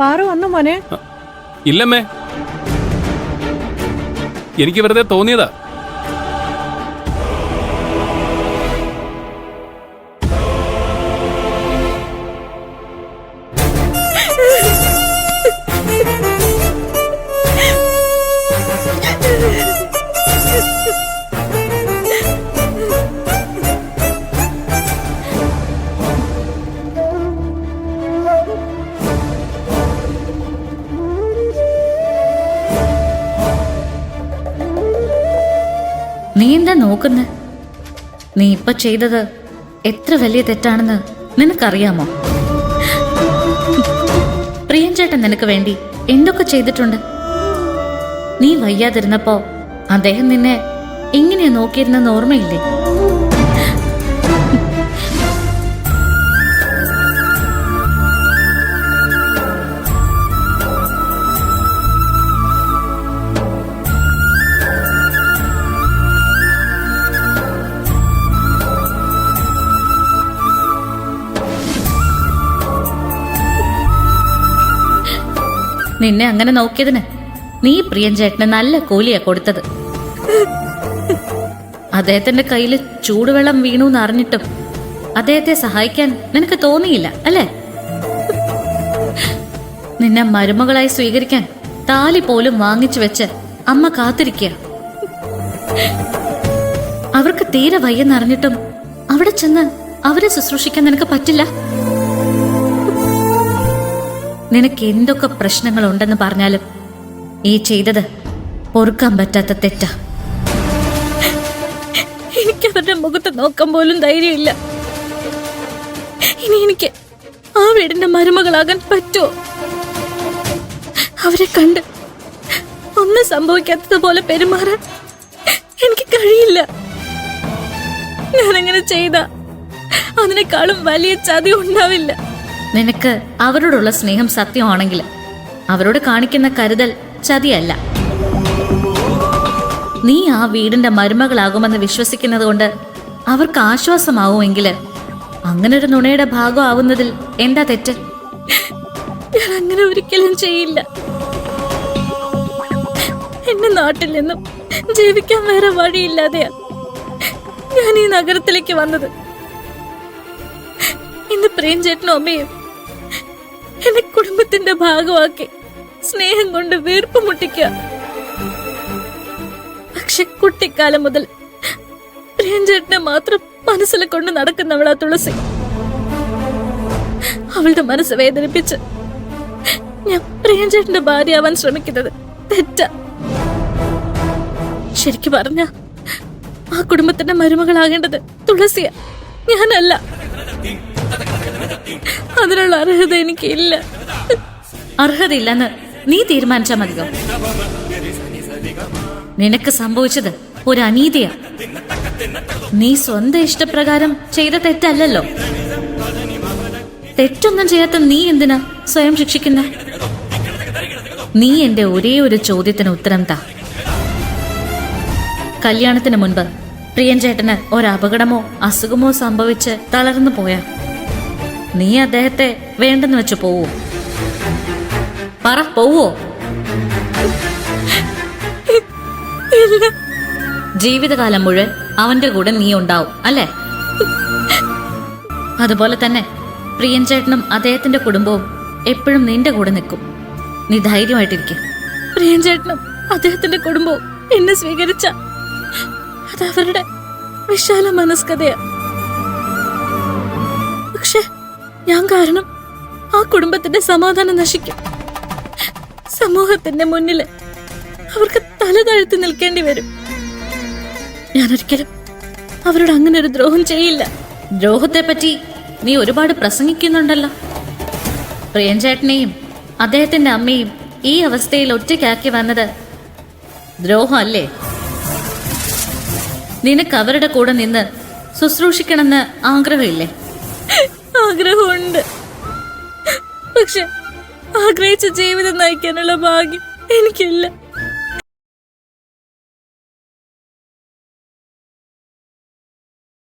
പാറു വന്നു മോനെ? ഇല്ലമ്മേ, എനിക്ക് വെറുതെ തോന്നിയതാ. നീ എന്താ നോക്കുന്നെ? നീ ഇപ്പൊ ചെയ്തത് എത്ര വലിയ തെറ്റാണെന്ന് നിനക്കറിയാമോ? പ്രിയൻചേട്ടൻ നിനക്ക് വേണ്ടി എന്തൊക്കെ ചെയ്തിട്ടുണ്ട്. നീ വയ്യാതിരുന്നപ്പോ അദ്ദേഹം നിന്നെ ഇങ്ങനെ നോക്കിയിരുന്നെന്ന് ഓർമ്മയില്ലേ? നിന്നെ അങ്ങനെ നോക്കിയതിന് നീ പ്രിയൻചേട്ടന് നല്ല കൂലിയാ കൊടുത്തത്. അദ്ദേഹത്തിന്റെ കയ്യിൽ ചൂടുവെള്ളം വീണു എന്നറിഞ്ഞിട്ടും അദ്ദേഹത്തെ സഹായിക്കാൻ നിനക്ക് തോന്നിയില്ല അല്ലേ? നിന്നെ മരുമകളായി സ്വീകരിക്കാൻ താലി പോലും വാങ്ങിച്ചു വെച്ച് അമ്മ കാത്തിരിക്കുക. അവർക്ക് തീരെ വയ്യെന്നറിഞ്ഞിട്ടും അവിടെ ചെന്ന് അവരെ ശുശ്രൂഷിക്കാൻ നിനക്ക് പറ്റില്ല. നിനക്ക് എന്തൊക്കെ പ്രശ്നങ്ങൾ ഉണ്ടെന്ന് പറഞ്ഞാലും ഈ ചെയ്തത് പൊറുക്കാൻ പറ്റാത്ത തെറ്റാ. എനിക്ക് അവരുടെ മുഖത്ത് നോക്കാൻ പോലും ധൈര്യമില്ല. ഇനി എനിക്ക് ആ വീടിന്റെ മരുമകളാകാൻ പറ്റുമോ? അവരെ കണ്ട് ഒന്നും സംഭവിക്കാത്തതുപോലെ പെരുമാറാൻ എനിക്ക് കഴിയില്ല. ഞാനങ്ങനെ ചെയ്ത അതിനേക്കാളും വലിയ ചതി ഉണ്ടാവില്ല. നിനക്ക് അവരോടുള്ള സ്നേഹം സത്യമാണെങ്കിൽ അവരോട് കാണിക്കുന്ന കരുതൽ ചതിയല്ല. നീ ആ വീടിന്റെ മരുമകളാകുമെന്ന് വിശ്വസിക്കുന്നത് കൊണ്ട് അവർക്ക് ആശ്വാസമാവുമെങ്കിൽ അങ്ങനെ ഒരു നുണയുടെ ഭാഗമാവുന്നതിൽ എന്താ തെറ്റ്? ഞാൻ അങ്ങനെ ഒരിക്കലും ചെയ്യില്ല. എന്റെ നാട്ടിൽ നിന്നും ജീവിക്കാൻ വേറെ വഴിയില്ലാതെയാ ഞാൻ ഈ നഗരത്തിലേക്ക് വന്നത്. ഇന്ന് പ്രിയൻചേട്ടനും അമ്മയും എന്നെ കുടുംബത്തിന്റെ ഭാഗമാക്കി സ്നേഹം കൊണ്ട് വീർപ്പ് മുട്ടിക്കുക. പക്ഷെ കുട്ടിക്കാലം മുതൽ പ്രിയൻചേട്ടനെ മാത്രം മനസ്സിൽ കൊണ്ട് നടക്കുന്നവളാ തുളസി. അവളുടെ മനസ്സ് വേദനിപ്പിച്ച് ഞാൻ പ്രിയൻചേട്ടന്റെ ഭാര്യയാവാൻ ശ്രമിക്കുന്നത് തെറ്റാ. ശരിക്കു പറഞ്ഞ ആ കുടുംബത്തിന്റെ മരുമകളാകേണ്ടത് തുളസിയ, ഞാനല്ല. അതിനുള്ള അർഹത എനിക്കില്ല. അർഹതയില്ലെന്ന് നീ തീരുമാനിച്ചാ മതിയോ? നിനക്ക് സംഭവിച്ചത് ഒരു അനീതിയാ. നീ സ്വന്തം ഇഷ്ടപ്രകാരം ചെയ്ത തെറ്റല്ലല്ലോ. തെറ്റൊന്നും ചെയ്യാത്ത നീ എന്തിനാ സ്വയം ശിക്ഷിക്കുന്ന? നീ എന്റെ ഒരേ ഒരു ചോദ്യത്തിന് ഉത്തരം താ. കല്യാണത്തിന് മുൻപ് പ്രിയൻചേട്ടന് ഒരപകടമോ അസുഖമോ സംഭവിച്ച് തളർന്നു പോയാ നീ അദ്ദേഹത്തെ വേണ്ടെന്ന് വെച്ച് പോവോ? പറ, പോവോ? ജീവിതകാലം മുഴുവൻ അവന്റെ കൂടെ നീ ഉണ്ടാവും അല്ലേ? അതുപോലെ തന്നെ പ്രിയൻചേട്ടനും അദ്ദേഹത്തിന്റെ കുടുംബവും എപ്പോഴും നിന്റെ കൂടെ നിൽക്കും. നീ ധൈര്യമായിട്ടിരിക്കും. പ്രിയൻചേട്ടനും അദ്ദേഹത്തിന്റെ കുടുംബവും എന്നെ സ്വീകരിച്ച അത് അവരുടെ വിശാല മനസ്കതയാ. പക്ഷെ ഞാൻ കാരണം ആ കുടുംബത്തിന്റെ സമാധാനം നശിക്കും. സമൂഹത്തിന്റെ മുന്നില് അവർക്ക് തല താഴ്ത്തി നിൽക്കേണ്ടി വരും. ഞാനൊരിക്കലും അവരോട് അങ്ങനെ ഒരു ദ്രോഹം ചെയ്യില്ല. ദ്രോഹത്തെ പറ്റി നീ ഒരുപാട് പ്രസംഗിക്കുന്നുണ്ടല്ലോ. പ്രിയൻചേട്ടനെയും അദ്ദേഹത്തിന്റെ അമ്മയും ഈ അവസ്ഥയിൽ ഒറ്റയ്ക്കാക്കി വന്നത് ദ്രോഹം അല്ലേ? നിനക്ക് അവരുടെ കൂടെ നിന്ന് ശുശ്രൂഷിക്കണമെന്ന് ആഗ്രഹമില്ലേ? ആഗ്രഹമുണ്ട്. പക്ഷെ ആഗ്രഹിച്ച ജീവിതം നയിക്കാനുള്ള ഭാഗ്യം എനിക്കില്ല.